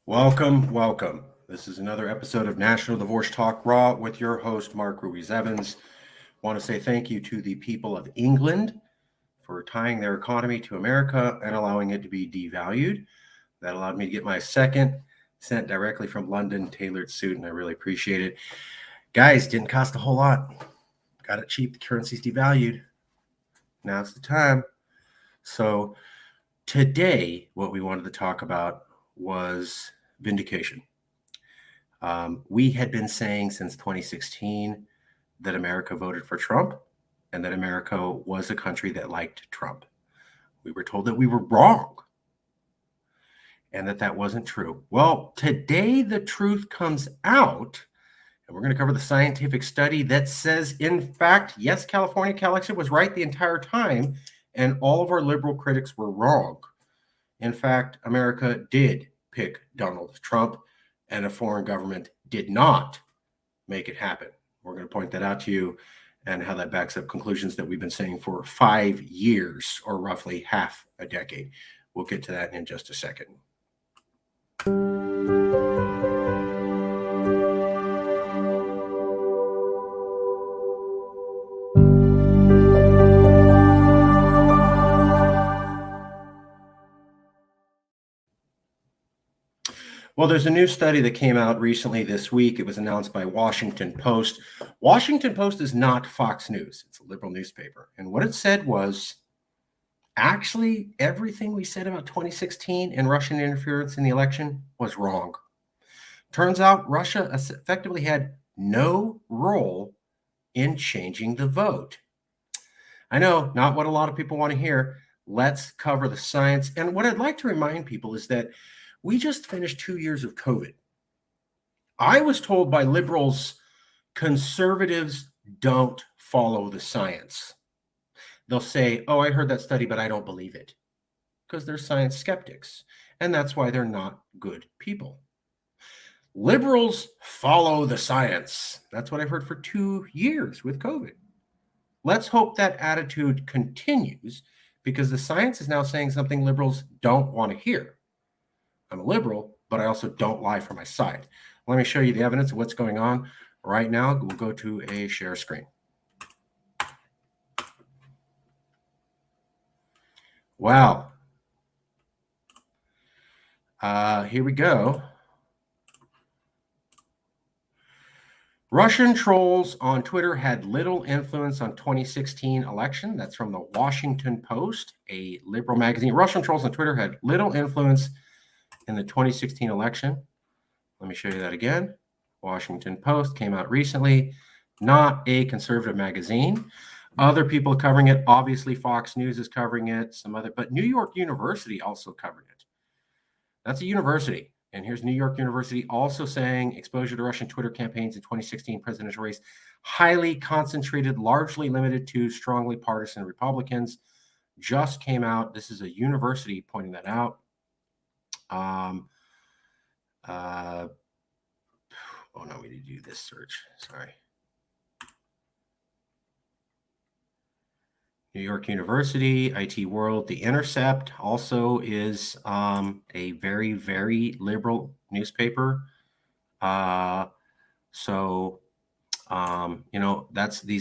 Welcome. This is another episode of National Divorce Talk Raw with your host, Mark Ruiz-Evans. Want to say thank you to the people of England for tying their economy to America and allowing it to be devalued. That allowed me to get my second sent directly from London tailored suit, and I really appreciate it. Guys, didn't cost a whole lot. Got it cheap. The currency's devalued. Now's the time. So today, what we wanted to talk about was vindication. We had been saying since 2016 that America voted for Trump and that America was a country that liked Trump. We were told that we were wrong and that wasn't true. Well, today the truth comes out, and we're going to cover the scientific study that says, in fact, yes, California election was right the entire time, and all of our liberal critics were wrong. In fact, America did pick Donald Trump, and a foreign government did not make it happen. We're going to point that out to you and how that backs up conclusions that we've been saying for 5 years, or roughly half a decade. We'll get to that in just a second. Well, there's a new study that came out recently this week. It was announced by Washington Post. Washington Post is not Fox News. It's a liberal newspaper. And what it said was, actually, everything we said about 2016 and Russian interference in the election was wrong. Turns out Russia effectively had no role in changing the vote. I know, not what a lot of people want to hear. Let's cover the science. And what I'd like to remind people is that we just finished 2 years of COVID. I was told by liberals, conservatives don't follow the science. They'll say, oh, I heard that study, but I don't believe it, because they're science skeptics. And that's why they're not good people. Liberals follow the science. That's what I've heard for 2 years with COVID. Let's hope that attitude continues, because the science is now saying something liberals don't want to hear. I'm a liberal, but I also don't lie for my side. Let me show you the evidence of what's going on right now. We'll go to a share screen. Wow. Here we go. Russian trolls on Twitter had little influence on 2016 election. That's from the Washington Post, a liberal magazine. Russian trolls on Twitter had little influence in the 2016 election. Let me show you that again. Washington Post came out recently, not a conservative magazine. Other people covering it, obviously Fox News is covering it, but New York University also covered it. That's a university. And here's New York University also saying exposure to Russian Twitter campaigns in 2016 presidential race, highly concentrated, largely limited to strongly partisan Republicans. Just came out. This is a university pointing that out. No, we need to do this search. Sorry. New York University, IT World, The Intercept also is a very, very liberal newspaper. These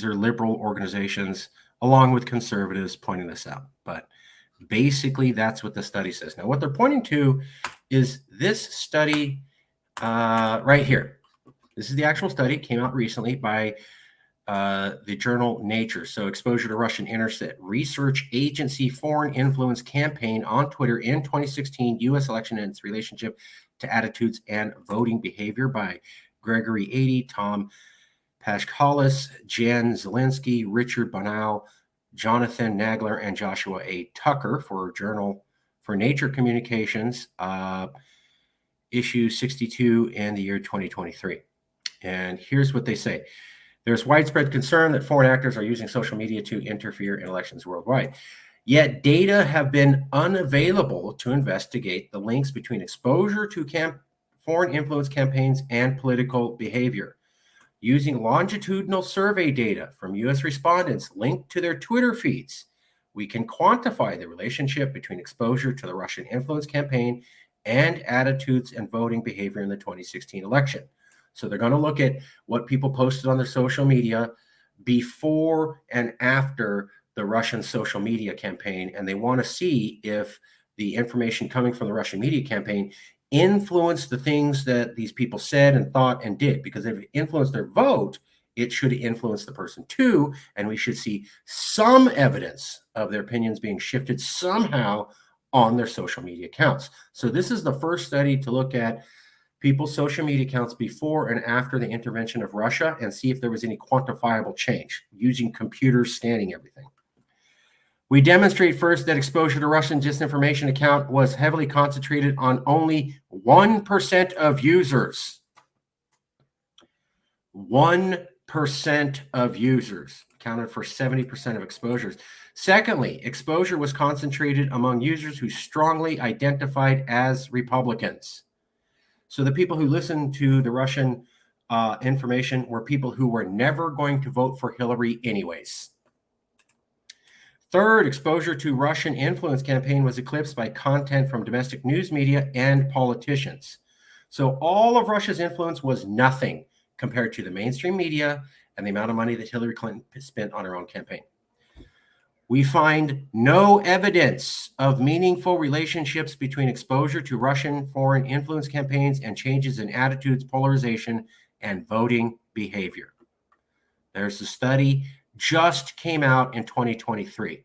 are liberal organizations along with conservatives pointing this out. But basically, that's what the study says. Now, what they're pointing to is this study right here. This is the actual study. It came out recently by the journal Nature. So, exposure to Russian internet research agency foreign influence campaign on Twitter in 2016 U.S. election and its relationship to attitudes and voting behavior by Gregory, Eady, Tom Paskhalis, Jan Zilinsky, Richard Bonneau, Jonathan Nagler, and Joshua A. Tucker for Journal for Nature Communications, issue 62 in the year 2023. And here's what they say. There's widespread concern that foreign actors are using social media to interfere in elections worldwide. Yet data have been unavailable to investigate the links between exposure to foreign influence campaigns and political behavior. Using longitudinal survey data from U.S. respondents linked to their Twitter feeds, we can quantify the relationship between exposure to the Russian influence campaign and attitudes and voting behavior in the 2016 election. So they're going to look at what people posted on their social media before and after the Russian social media campaign, and they want to see if the information coming from the Russian media campaign influenced the things that these people said and thought and did, because if it influenced their vote, it should influence the person too, and we should see some evidence of their opinions being shifted somehow on their social media accounts. So this is the first study to look at people's social media accounts before and after the intervention of Russia and see if there was any quantifiable change using computers scanning everything. We demonstrate first that exposure to Russian disinformation account was heavily concentrated on only 1% of users. 1% of users accounted for 70% of exposures. Secondly, exposure was concentrated among users who strongly identified as Republicans. So the people who listened to the Russian information were people who were never going to vote for Hillary anyways. Third, exposure to Russian influence campaign was eclipsed by content from domestic news media and politicians. So all of Russia's influence was nothing compared to the mainstream media and the amount of money that Hillary Clinton spent on her own campaign. We find no evidence of meaningful relationships between exposure to Russian foreign influence campaigns and changes in attitudes, polarization, and voting behavior. There's a study just came out in 2023.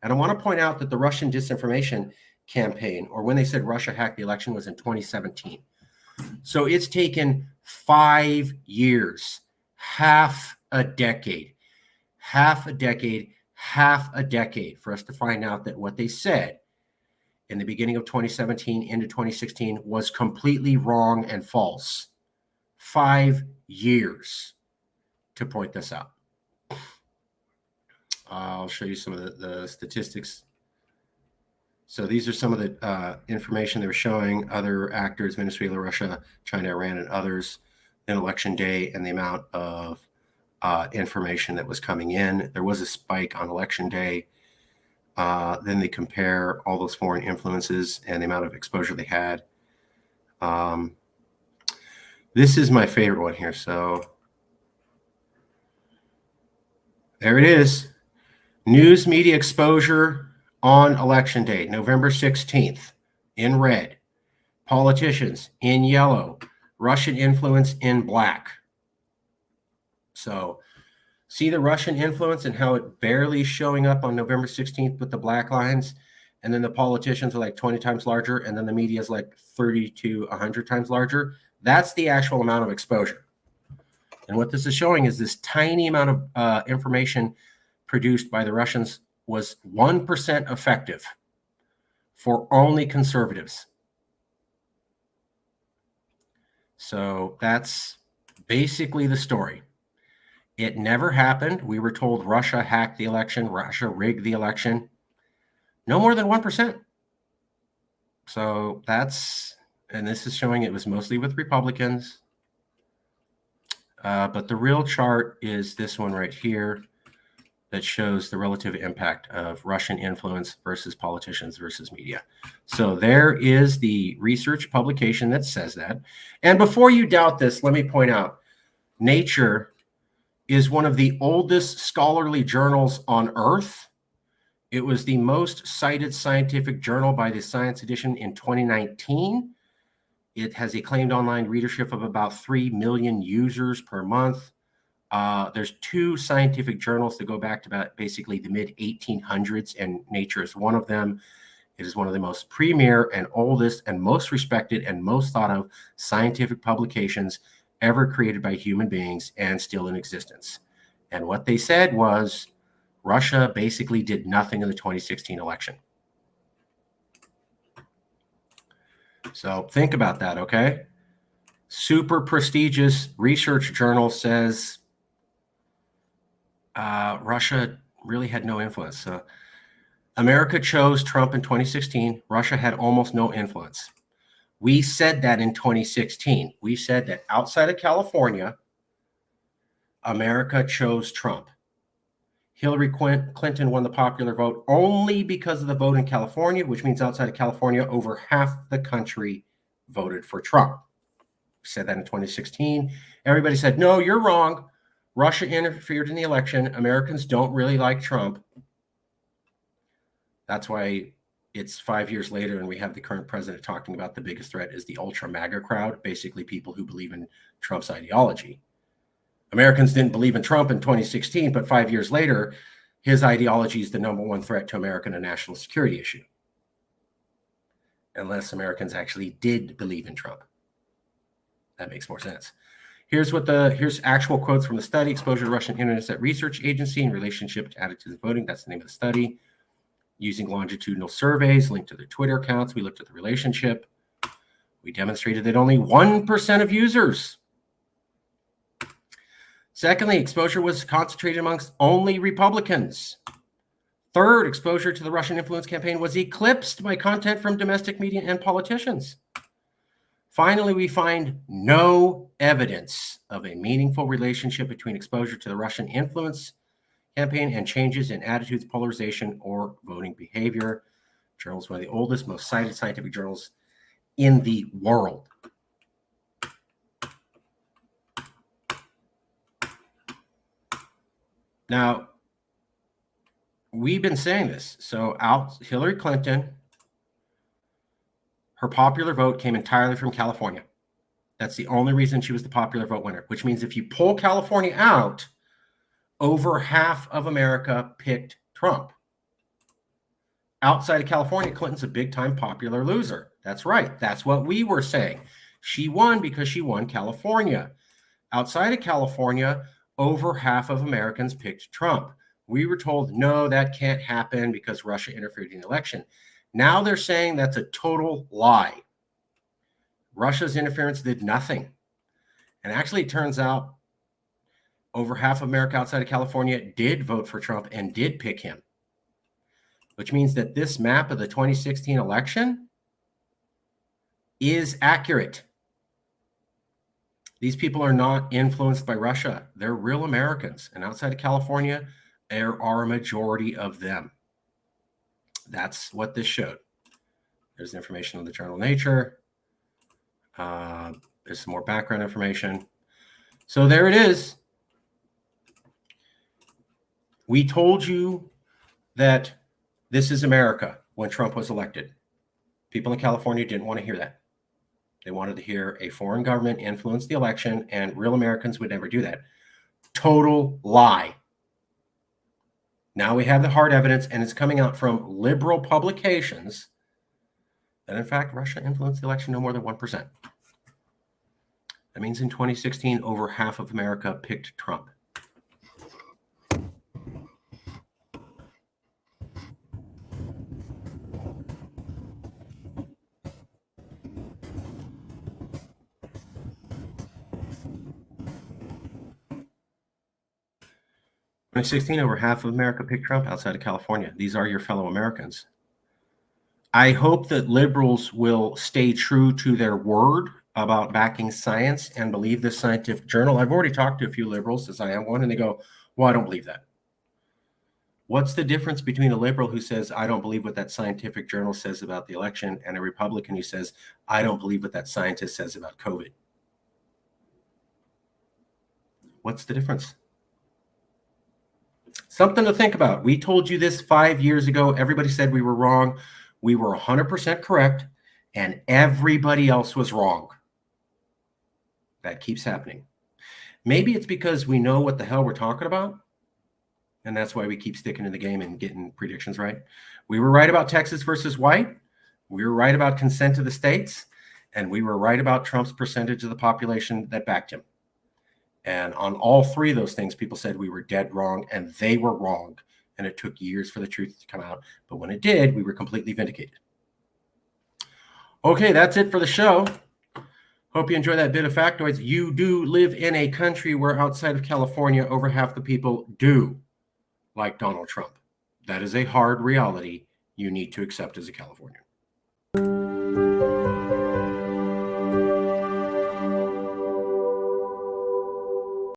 And I want to point out that the Russian disinformation campaign, or when they said Russia hacked the election, was in 2017. So it's taken 5 years, half a decade for us to find out that what they said in the beginning of 2017 into 2016 was completely wrong and false. 5 years to point this out. I'll show you some of the statistics. So these are some of the information they were showing other actors, Venezuela, Russia, China, Iran, and others in election day, and the amount of information that was coming in. There was a spike on election day. Then they compare all those foreign influences and the amount of exposure they had. This is my favorite one here. So there it is. News media exposure on election day, November 16th, in red. Politicians in yellow. Russian influence in black. So see the Russian influence and how it barely showing up on November 16th with the black lines, and then the politicians are like 20 times larger, and then the media is like 30 to 100 times larger. That's the actual amount of exposure. And what this is showing is this tiny amount of information produced by the Russians was 1% effective for only conservatives. So that's basically the story. It never happened. We were told Russia hacked the election, Russia rigged the election. No more than 1%. So that's, and this is showing it was mostly with Republicans. But the real chart is this one right here that shows the relative impact of Russian influence versus politicians versus media. So there is the research publication that says that. And before you doubt this, let me point out, Nature is one of the oldest scholarly journals on Earth. It was the most cited scientific journal by the Science Edition in 2019. It has a claimed online readership of about 3 million users per month. There's 2 scientific journals that go back to about basically the mid-1800s, and Nature is one of them. It is one of the most premier and oldest and most respected and most thought of scientific publications ever created by human beings and still in existence. And what they said was Russia basically did nothing in the 2016 election. So think about that, okay? Super prestigious research journal says Russia really had no influence. So America chose Trump in 2016. Russia had almost no influence. We said that in 2016. We said that outside of California, America chose Trump. Hillary Clinton won the popular vote only because of the vote in California, which means outside of California, over half the country voted for Trump. We said that in 2016. Everybody said, no, you're wrong. Russia interfered in the election. Americans don't really like Trump. That's why it's 5 years later and we have the current president talking about the biggest threat is the ultra MAGA crowd, basically people who believe in Trump's ideology. Americans didn't believe in Trump in 2016, but 5 years later, his ideology is the number one threat to American and national security issue. Unless Americans actually did believe in Trump. That makes more sense. Here's actual quotes from the study, Exposure to Russian Internet Research Agency in relationship to attitudes of voting. That's the name of the study. Using longitudinal surveys linked to their Twitter accounts, we looked at the relationship. We demonstrated that only 1% of users. Secondly, exposure was concentrated amongst only Republicans. Third, exposure to the Russian influence campaign was eclipsed by content from domestic media and politicians. Finally, we find no evidence of a meaningful relationship between exposure to the Russian influence campaign and changes in attitudes, polarization, or voting behavior. Journal is one of the oldest, most cited scientific journals in the world. Now, we've been saying this. So Hillary Clinton, her popular vote came entirely from California. That's the only reason she was the popular vote winner, which means if you pull California out, over half of America picked Trump. Outside of California, Clinton's a big-time popular loser. That's right. That's what we were saying. She won because she won California. Outside of California, over half of Americans picked Trump. We were told, no, that can't happen because Russia interfered in the election. Now they're saying that's a total lie. Russia's interference did nothing. And actually, it turns out over half of America outside of California did vote for Trump and did pick him, which means that this map of the 2016 election is accurate. These people are not influenced by Russia. They're real Americans. And outside of California, there are a majority of them. That's what this showed. There's information on the journal Nature. There's some more background information. So there it is. We told you that this is America when Trump was elected. People in California didn't want to hear that. They wanted to hear a foreign government influence the election, and real Americans would never do that. Total lie. Now we have the hard evidence, and it's coming out from liberal publications that, in fact, Russia influenced the election no more than 1%. That means in 2016, over half of America picked Trump. In 2016, over half of America picked Trump outside of California. These are your fellow Americans. I hope that liberals will stay true to their word about backing science and believe this scientific journal. I've already talked to a few liberals, as I am one, and they go, well, I don't believe that. What's the difference between a liberal who says, I don't believe what that scientific journal says about the election, and a Republican who says, I don't believe what that scientist says about COVID? What's the difference? Something to think about. We told you this 5 years ago. Everybody said we were wrong. We were 100% correct, and everybody else was wrong. That keeps happening. Maybe it's because we know what the hell we're talking about, and that's why we keep sticking in the game and getting predictions right. We were right about Texas versus white. We were right about consent to the states, and we were right about Trump's percentage of the population that backed him. And on all three of those things, people said we were dead wrong, and they were wrong. And it took years for the truth to come out. But when it did, we were completely vindicated. Okay, that's it for the show. Hope you enjoy that bit of factoids. You do live in a country where outside of California, over half the people do like Donald Trump. That is a hard reality you need to accept as a Californian.